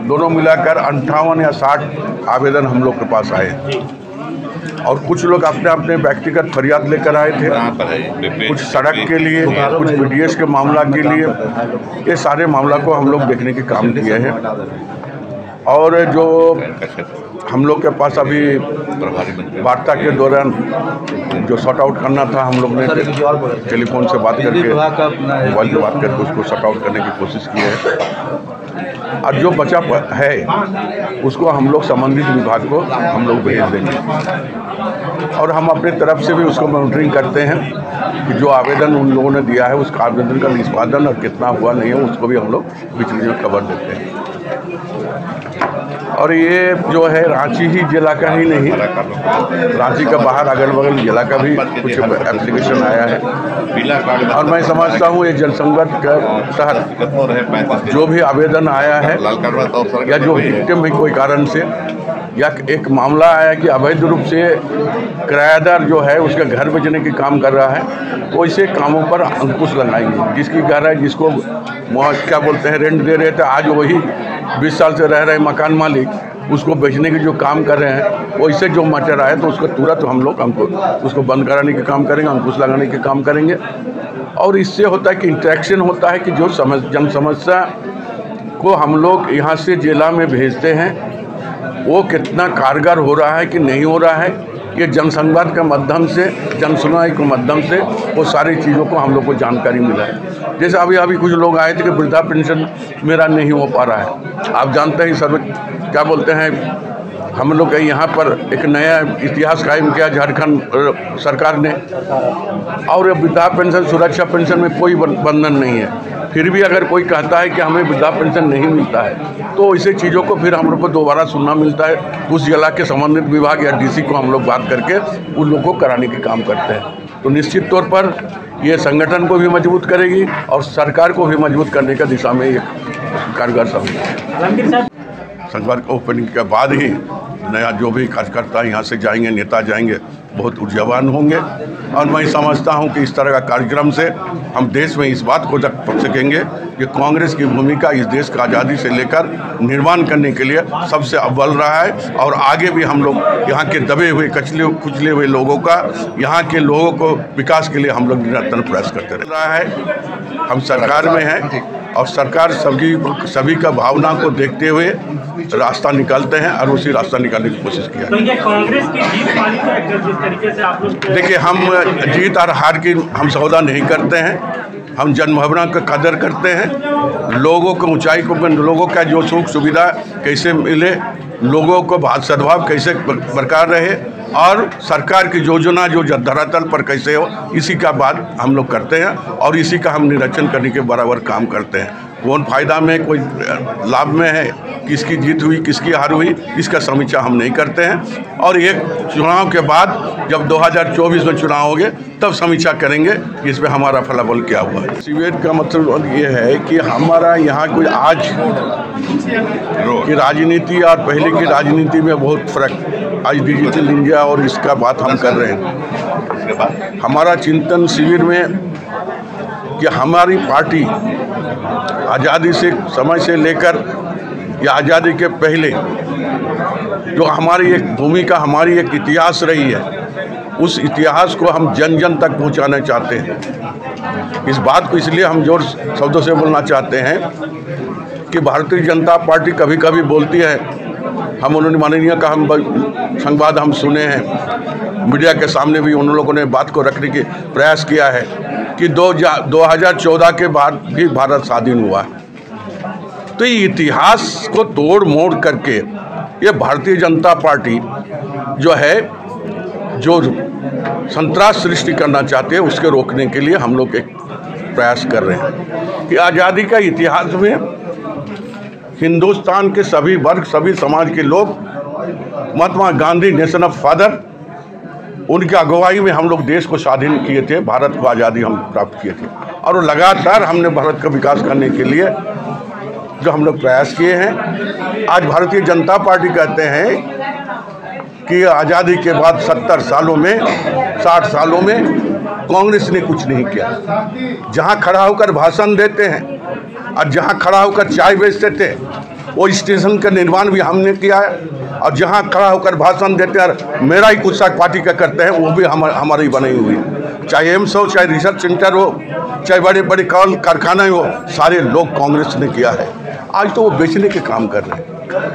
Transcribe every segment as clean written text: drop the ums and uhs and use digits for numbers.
दोनों मिलाकर 58 या 60 आवेदन हम लोग के पास आए और कुछ लोग अपने अपने व्यक्तिगत फरियाद लेकर आए थे, कुछ सड़क के लिए, कुछ BDS के मामला के लिए। ये सारे मामला को हम लोग देखने के काम किए हैं और जो हम लोग के पास अभी वार्ता के दौरान जो सॉर्ट आउट करना था, हम लोग ने टेलीफोन से बात करके, मोबाइल से बात करके उसको सॉर्ट आउट करने की कोशिश की है और जो बचा है उसको हम लोग संबंधित विभाग को हम लोग भेज देंगे और हम अपने तरफ से भी उसको मॉनिटरिंग करते हैं कि जो आवेदन उन लोगों ने दिया है उसका आवेदन का निष्पादन और कितना हुआ नहीं है उसको भी हम लोग बीच में खबर देते हैं। और ये जो है रांची ही जिला का ही नहीं, रांची का बाहर अगल बगल जिला का भी कुछ एप्लीकेशन आया है और मैं समझता हूँ ये जनसंपर्क के तहत जो भी आवेदन आया है या जो विक्टिम है कोई कारण से या एक मामला आया कि अवैध रूप से किराएदार जो है उसका घर बेचने के काम कर रहा है, तो ऐसे कामों पर अंकुश लगाएंगे। जिसकी घर है, जिसको क्या बोलते हैं रेंट दे रहे थे, आज वही 20 साल से रह रहे मकान मालिक उसको बेचने के जो काम कर रहे हैं, वैसे जो मैटर आए तो उसका तुरंत हम लोग उसको बंद कराने के काम करेंगे, अंकुश लगाने के काम करेंगे। और इससे होता है कि इंटरेक्शन होता है कि जो जन समस्या को हम लोग यहाँ से जिला में भेजते हैं वो कितना कारगर हो रहा है कि नहीं हो रहा है, ये जनसंवाद के माध्यम से, जन सुनवाई के माध्यम से वो सारी चीज़ों को हम लोग को जानकारी मिला है। जैसे अभी कुछ लोग आए थे कि वृद्धा पेंशन मेरा नहीं हो पा रहा है। आप जानते हैं सब क्या बोलते हैं, हम लोग यहाँ पर एक नया इतिहास कायम किया झारखंड सरकार ने और वृद्धा पेंशन सुरक्षा पेंशन में कोई बंधन नहीं है। फिर भी अगर कोई कहता है कि हमें वृद्धा पेंशन नहीं मिलता है तो ऐसे चीज़ों को फिर हम लोग को दोबारा सुनना मिलता है। उस जिला के संबंधित विभाग या DC को हम लोग बात करके उन लोगों को कराने के काम करते हैं। तो निश्चित तौर पर ये संगठन को भी मजबूत करेगी और सरकार को भी मजबूत करने का दिशा में एक कारगर साबित। संगठन ओपनिंग के बाद ही नया जो भी कार्यकर्ता यहाँ से जाएंगे, नेता जाएंगे, बहुत ऊर्जावान होंगे और मैं समझता हूँ कि इस तरह का कार्यक्रम से हम देश में इस बात को रख सकेंगे कि कांग्रेस की भूमिका इस देश का आज़ादी से लेकर निर्माण करने के लिए सबसे अव्वल रहा है और आगे भी हम लोग यहाँ के दबे हुए कुचले हुए लोगों का, यहाँ के लोगों को विकास के लिए हम लोग निरंतर प्रयास करते रहा है। हम सरकार में हैं और सरकार सभी का भावना को देखते हुए रास्ता निकालते हैं और उसी रास्ता निकालने की कोशिश किया। तो ये कांग्रेस की जीत वाली है जिस तरीके से आप लोग, देखिए हम जीत और हार की हम सौदा नहीं करते हैं, हम जनभावना का कदर करते हैं। लोगों को ऊंचाई को, लोगों का जो सुख सुविधा कैसे मिले, लोगों को सद्भाव कैसे बरकरार रहे और सरकार की योजना जो धरातल पर कैसे हो, इसी का बात हम लोग करते हैं और इसी का हम निरीक्षण करने के बराबर काम करते हैं। कौन फायदा में, कोई लाभ में है, किसकी जीत हुई, किसकी हार हुई, इसका समीक्षा हम नहीं करते हैं। और एक चुनाव के बाद जब 2024 में चुनाव होंगे तब समीक्षा करेंगे कि इसमें हमारा फलाफल क्या हुआ है। शिविर का मतलब ये है कि हमारा यहाँ कोई आज की राजनीति और पहले की राजनीति में बहुत फर्क, आज डिजिटल इंडिया और इसका बात हम कर रहे हैं। हमारा चिंतन शिविर में कि हमारी पार्टी आज़ादी से समय से लेकर या आज़ादी के पहले जो हमारी एक भूमिका, हमारी एक इतिहास रही है, उस इतिहास को हम जन जन तक पहुंचाना चाहते हैं। इस बात को इसलिए हम जोर शब्दों से बोलना चाहते हैं कि भारतीय जनता पार्टी कभी कभी बोलती है, हम उन्होंने माननीय का हम संवाद हम सुने हैं, मीडिया के सामने भी उन लोगों ने बात को रखने की प्रयास किया है कि 2014 के बाद भी भारत स्वाधीन हुआ। तो ये इतिहास को तोड़ मोड़ करके ये भारतीय जनता पार्टी जो है, जो संतरास सृष्टि करना चाहते हैं, उसके रोकने के लिए हम लोग एक प्रयास कर रहे हैं कि आज़ादी का इतिहास में हिंदुस्तान के सभी वर्ग, सभी समाज के लोग, Mahatma Gandhi nation of father, उनकी अगुवाई में हम लोग देश को स्वाधीन किए थे, भारत को आज़ादी हम प्राप्त किए थे और लगातार हमने भारत का विकास करने के लिए जो हम लोग प्रयास किए हैं। आज भारतीय जनता पार्टी कहते हैं कि आज़ादी के बाद 70 सालों में, 60 सालों में कांग्रेस ने कुछ नहीं किया। जहां खड़ा होकर भाषण देते हैं और जहां खड़ा होकर चाय बेचते थे, वो स्टेशन का निर्माण भी हमने किया है। और जहाँ खड़ा होकर भाषण देते हैं मेरा ही कुछ पार्टी का करते हैं, वो भी हमारी बनी हुई है। चाहे एम्स हो, चाहे रिसर्च सेंटर हो, चाहे बड़े बड़े कारखाने हो, सारे लोग कांग्रेस ने किया है। आज तो वो बेचने के काम कर रहे हैं।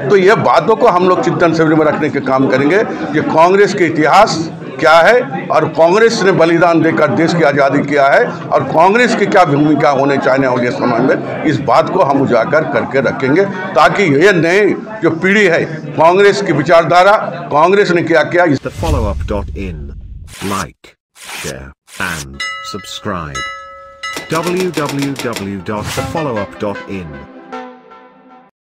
तो ये बातों को हम लोग चिंतन शिविर में रखने के काम करेंगे कि कांग्रेस के इतिहास क्या है और कांग्रेस ने बलिदान देकर देश की आज़ादी किया है और कांग्रेस की क्या भूमिका होने चाहिए वाले समय में, इस बात को हम उजागर करके रखेंगे ताकि ये नए जो पीढ़ी है कांग्रेस की विचारधारा, कांग्रेस ने क्या किया। TheFollowUp.in, like, share and subscribe. www.thefollowup.in